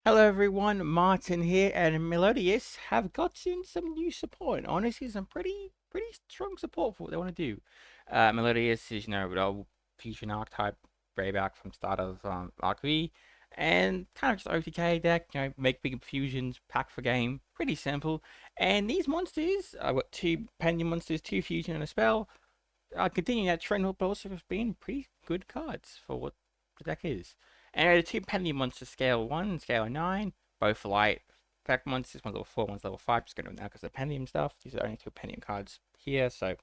Hello everyone, Martin here, and Melodious have gotten some new support, and honestly, some pretty strong support for what they want to do. Melodious is the old fusion archetype, way back from start of Arc V, and kind of just OTK deck. Make big fusions, pack for game, pretty simple. And these monsters, I've got two pending monsters, two fusion, and a spell. Continuing that trend, but also has been pretty good cards for what the deck is. And the two penalty monsters, scale 1 and scale 9, both light effect monsters. One's level 4, one's level 5. Just going to now because of the Pendium stuff. These are the only two Pendium cards here, so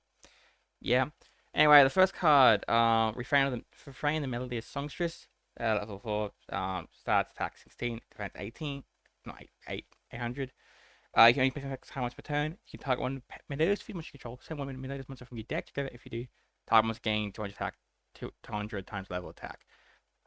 yeah. Anyway, the first card, Refrain the Melodious Songstress, level 4, starts attack 16, defense 18, not 800. You can only pick effects how much per turn. You can target one Melodious feed monster you control. Send one Melodious monster from your deck together. If you do, target must gain 200 attack, 200 times level attack.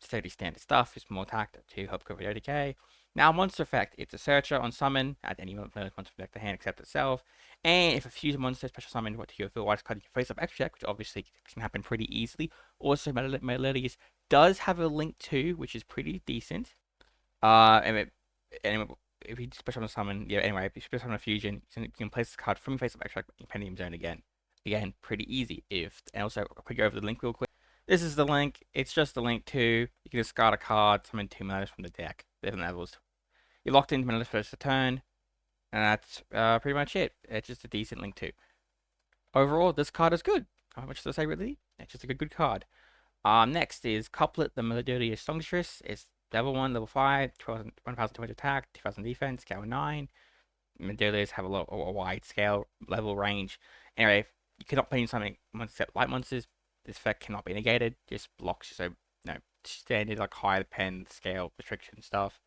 Steady standard stuff. It's more attack to help cover the ODK. Now, monster effect. It's a searcher on summon. Add any monster from deck to hand except itself. And if a fusion monster special summon what to your field white card, you can face up extra deck, which obviously can happen pretty easily. Also, Melodious does have a link too, which is pretty decent. And if you special summon, yeah, anyway, if you special summon a fusion, you can place this card from your face up extra Pendium Zone again. Again, pretty easy. And also, I'll quick go over the link real quick. This is the link. It's just the link to, you can discard a card, summon two Melodious from the deck. Different levels. You're locked into Melodious first turn, and that's pretty much it. It's just a decent link too. Overall, this card is good. How much to say, really? It's just a good card. Next is Couplet, the Melodious Songstress. It's level 1, level 5, 1,200 attack, 2,000 defense, scale 9. Melodious have a wide scale level range. Anyway, if you cannot play something except light monsters, this effect cannot be negated. Just blocks, so standard like higher pen scale restriction stuff.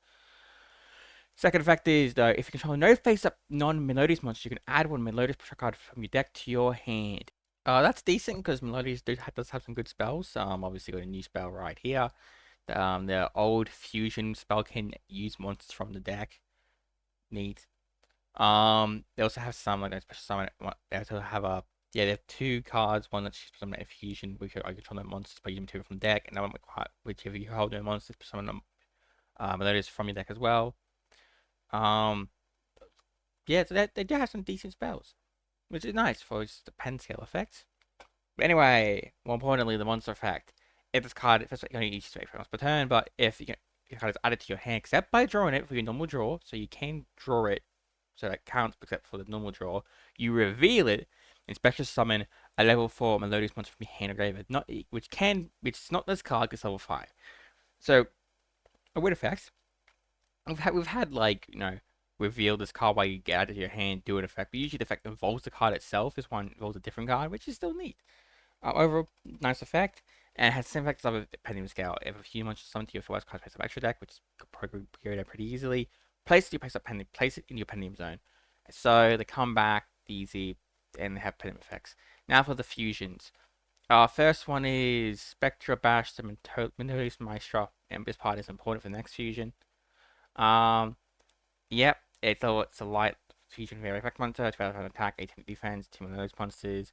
Second effect is though, if you control no face-up non-Melodious monster, you can add one Melodious card from your deck to your hand. That's decent because Melodious does have some good spells. Obviously got a new spell right here. The old fusion spell can use monsters from the deck. Neat. They also have some like a special summon. They also have a they have two cards. One that's just summon a fusion, which I control no monsters by using material from the deck, and that one whichever you hold no monsters, summon them. Melodious from your deck as well. Um, yeah, so they do have some decent spells, which is nice for just the pen scale effect. But anyway, more importantly, the monster effect. If this card, first you only use it once per turn, but if your card is added to your hand, except by drawing it for your normal draw, so you can draw it, so that counts except for the normal draw, you reveal it and special summon a level 4 Melodious monster from your hand or graveyard, which is not this card, it's level 5. So, a weird effect. We've had like, reveal this card while you get out of your hand, do an effect, but usually the effect involves the card itself. This one involves a different card, which is still neat. Overall, nice effect, and it has the same effect as other Pendium scale. If a few monsters summon to your first card face up extra deck, which could probably go there pretty easily, place it in your Pendium zone. So they come back easy and they have Pendium effects. Now for the fusions. First one is Spectra Bash, the Melodious Maestra, and this part is important for the next fusion. Um, yep, it's a light fusion very effect monster, 12 attack, 18 defense, 2 Melodious monsters.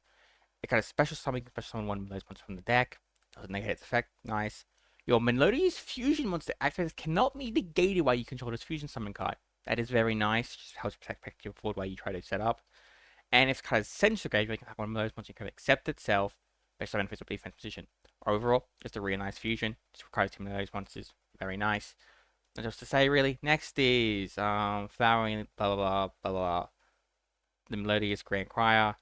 It got a special summon one Melodious monster from the deck. Doesn't negate its effect. Nice. Your Melodious fusion monster activates cannot be negated while you control this fusion summon card. That is very nice. Just helps protect your board while you try to set up. And if it's card is sent to grave, you can have one Melodious monster can accept itself based on benefits of defense position. Overall, just a really nice fusion. Just requires 2 Melodious monsters. Very nice. Not else to say really. Next is Flowering blah blah blah blah blah. The Melodious Grand Crier.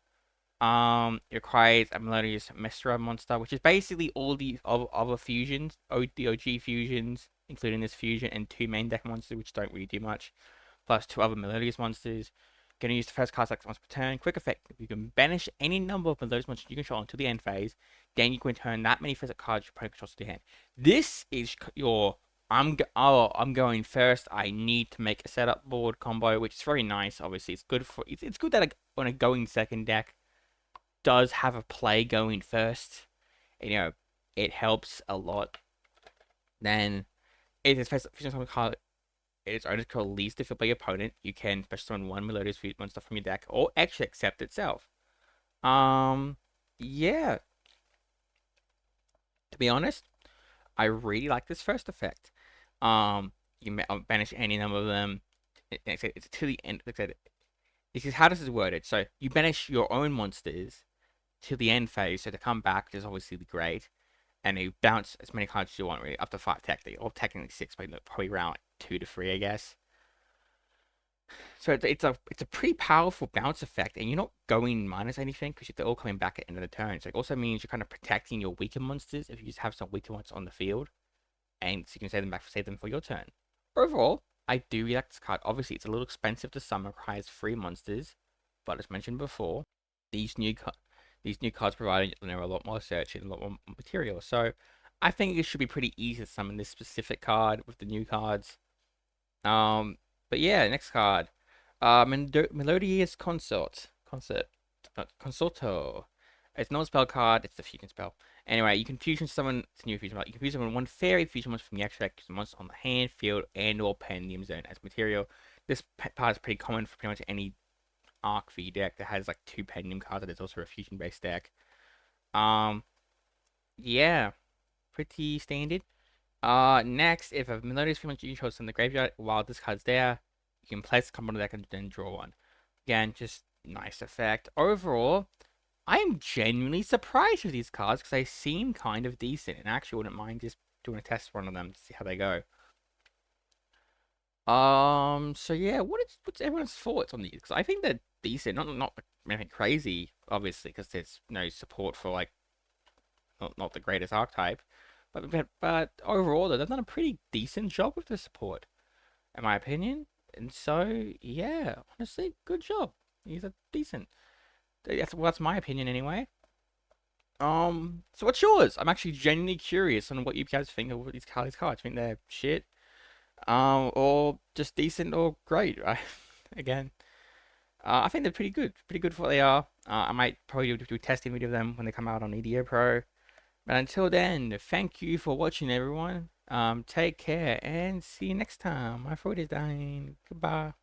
It requires a Melodious Mestra monster, which is basically all the other fusions, the OG fusions, including this fusion, and 2 main deck monsters, which don't really do much, plus 2 other Melodious monsters. Gonna use the first card once per turn. Quick effect: you can banish any number of Melodious monsters you control until the end phase. Then you can return that many physical cards your opponent controls to your hand. This is your I'm going first. I need to make a setup board combo, which is very nice. Obviously, it's good that on a going second deck does have a play going first, it helps a lot. Then it is special card. It's only called least defeated by your opponent. You can special summon one Melodious monster from your deck, or actually accept itself. Um, yeah. To be honest, I really like this first effect. Um, banish any number of them. It's to the end. Like I said, this is how this is worded. So you banish your own monsters to the end phase. So to come back, which is obviously great, and you bounce as many cards as you want, really, up to 5 technically, or technically 6, but probably around like 2 to 3, I guess. So it's a pretty powerful bounce effect, and you're not going minus anything because they're all coming back at the end of the turn. So it also means you're kind of protecting your weaker monsters if you just have some weaker ones on the field, and so you can save them for your turn. Overall, I do like this card. Obviously, it's a little expensive to summon, requires 3 monsters, but as mentioned before, these new these new cards provide a lot more search and a lot more material. So I think it should be pretty easy to summon this specific card with the new cards. Um, but yeah, next card. Melodious Consorto. It's not a spell card, it's a fusion spell. Anyway, you can fusion summon, it's a new fusion spell. You can fusion summon one fairy fusion monster from the extract, use a monster on the hand, field, and or Pendium Zone as material. This part is pretty common for pretty much any Arc V deck that has like 2 Pendium cards, and there's also a fusion based deck. Um, yeah, pretty standard. Next, if a Melodious Female you chose from the graveyard while this card's there, you can place the card on the deck and then draw one. Again, just nice effect. Overall, I am genuinely surprised with these cards because they seem kind of decent, and I actually wouldn't mind just doing a test run on them to see how they go. So yeah, what's everyone's thoughts on these? Because I think they're decent, not anything crazy, obviously, because there's no support for like not the greatest archetype. But overall, they've done a pretty decent job with the support, in my opinion. And so, yeah, honestly, good job. These are decent. That's my opinion anyway. So what's yours? I'm actually genuinely curious on what you guys think of these cards. I think they're shit, or just decent or great. Again, I think they're pretty good for what they are. I might probably do a testing video of them when they come out on EDO Pro. But until then, thank you for watching, everyone. Take care and see you next time. My throat is dying. Goodbye.